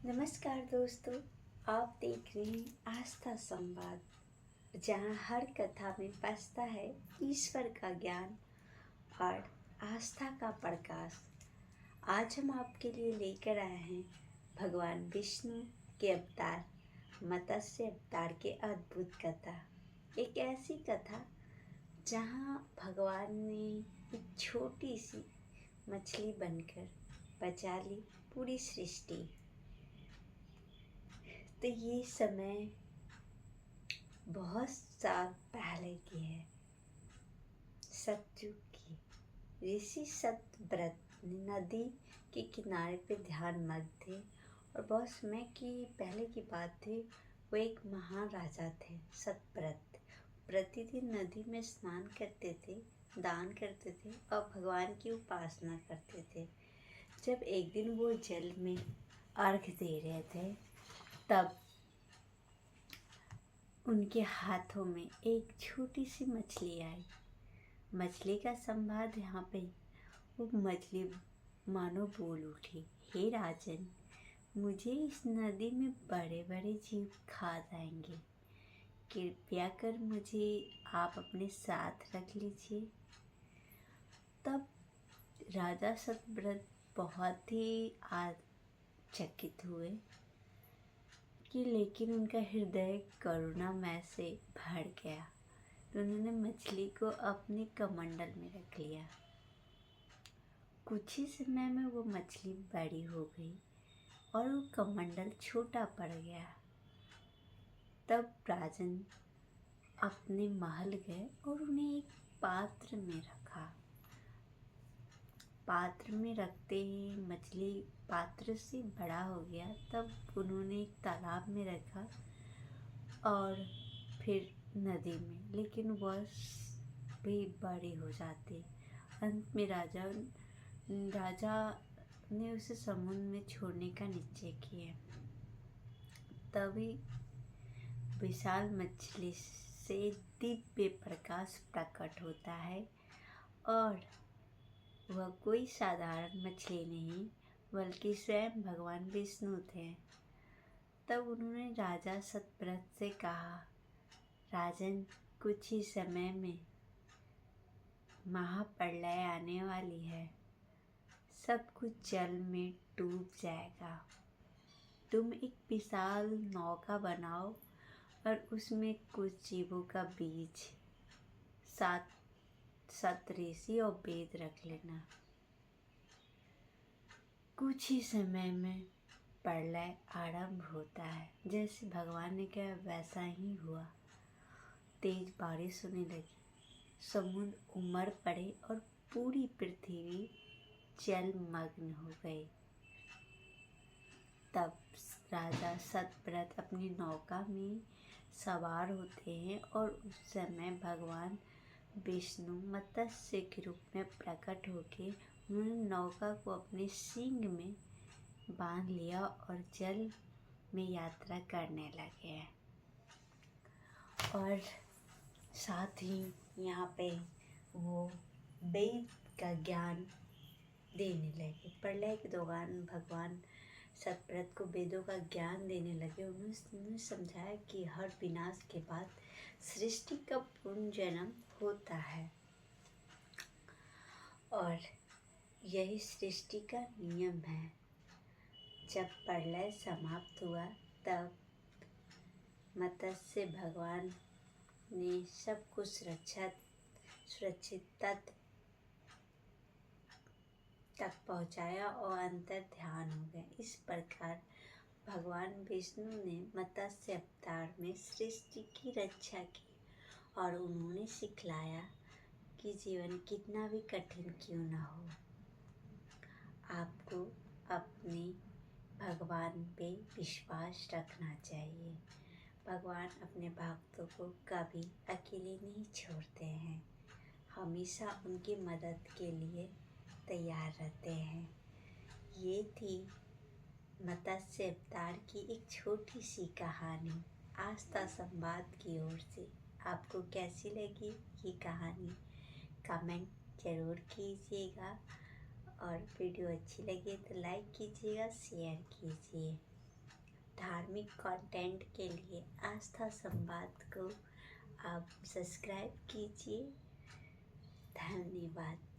नमस्कार दोस्तों, आप देख रहे हैं आस्था संवाद, जहां हर कथा में बसता है ईश्वर का ज्ञान और आस्था का प्रकाश। आज हम आपके लिए लेकर आए हैं भगवान विष्णु के अवतार मत्स्य अवतार के अद्भुत कथा। एक ऐसी कथा जहां भगवान ने एक छोटी सी मछली बनकर बचा ली पूरी सृष्टि। तो ये समय बहुत साल पहले की है, सतयुग की। ऋषि सतव्रत नदी के किनारे पे ध्यानमग्न थे और बहुत समय की पहले की बात थी। वो एक महान राजा थे सतव्रत। प्रतिदिन नदी में स्नान करते थे, दान करते थे और भगवान की उपासना करते थे। जब एक दिन वो जल में अर्घ दे रहे थे, तब उनके हाथों में एक छोटी सी मछली आई। मछली का संवाद यहाँ पे, वो मछली मानो बोल उठी, हे राजन, मुझे इस नदी में बड़े बड़े जीव खा जाएंगे, कृपया कर मुझे आप अपने साथ रख लीजिए। तब राजा सतव्रत बहुत ही आश्चर्यचकित हुए कि लेकिन उनका हृदय करुणामय से भर गया। तो उन्होंने मछली को अपने कमंडल में रख लिया। कुछ ही समय में वो मछली बड़ी हो गई और वो कमंडल छोटा पड़ गया। तब राजन अपने महल गए और उन्हें एक पात्र में रखा। पात्र में रखते ही मछली पात्र से बड़ा हो गया। तब उन्होंने एक तालाब में रखा और फिर नदी में, लेकिन वह भी बड़ी हो जाती। अंत में राजा ने उसे समुद्र में छोड़ने का निश्चय किया। तभी विशाल मछली से दिव्य प्रकाश प्रकट होता है और वह कोई साधारण मछली नहीं बल्कि स्वयं भगवान विष्णु थे। तब उन्होंने राजा सतव्रत से कहा, राजन, कुछ ही समय में महाप्रलय आने वाली है, सब कुछ जल में डूब जाएगा। तुम एक विशाल नौका बनाओ और उसमें कुछ जीवों का बीज, 7 सप्तऋषि और वेद रख लेना। कुछ ही समय में प्रलय आरंभ होता है। जैसे भगवान ने कहा वैसा ही हुआ। तेज बारिश होने लगी, समुद्र उमड़ पड़े और पूरी पृथ्वी जलमग्न हो गई। तब राजा सतव्रत अपनी नौका में सवार होते हैं और उस समय भगवान विष्णु मत्स्य के रूप में प्रकट होके उन्होंने नौका को अपने सींग में बांध लिया और जल में यात्रा करने लगे। और साथ ही यहाँ पे वो वेद का ज्ञान देने लगे। प्रलय के दौरान भगवान सतव्रत को वेदों का ज्ञान देने लगे। उन्होंने समझाया कि हर विनाश के बाद सृष्टि का पुनर्जन्म होता है और यही सृष्टि का नियम है। जब प्रलय समाप्त हुआ तब मत्स्य भगवान ने सबको सुरक्षित तक पहुंचाया और अंतर ध्यान हो गए। इस प्रकार भगवान विष्णु ने मत्स्य अवतार में सृष्टि की रक्षा की और उन्होंने सिखलाया कि जीवन कितना भी कठिन क्यों ना हो, आपको अपने भगवान पे विश्वास रखना चाहिए। भगवान अपने भक्तों को कभी अकेले नहीं छोड़ते हैं, हमेशा उनकी मदद के लिए तैयार रहते हैं। ये थी मत्स्य अवतार की एक छोटी सी कहानी आस्था संवाद की ओर से। आपको कैसी लगी ये कहानी कमेंट ज़रूर कीजिएगा और वीडियो अच्छी लगे तो लाइक कीजिएगा, शेयर कीजिए। धार्मिक कंटेंट के लिए आस्था संवाद को आप सब्सक्राइब कीजिए। धन्यवाद।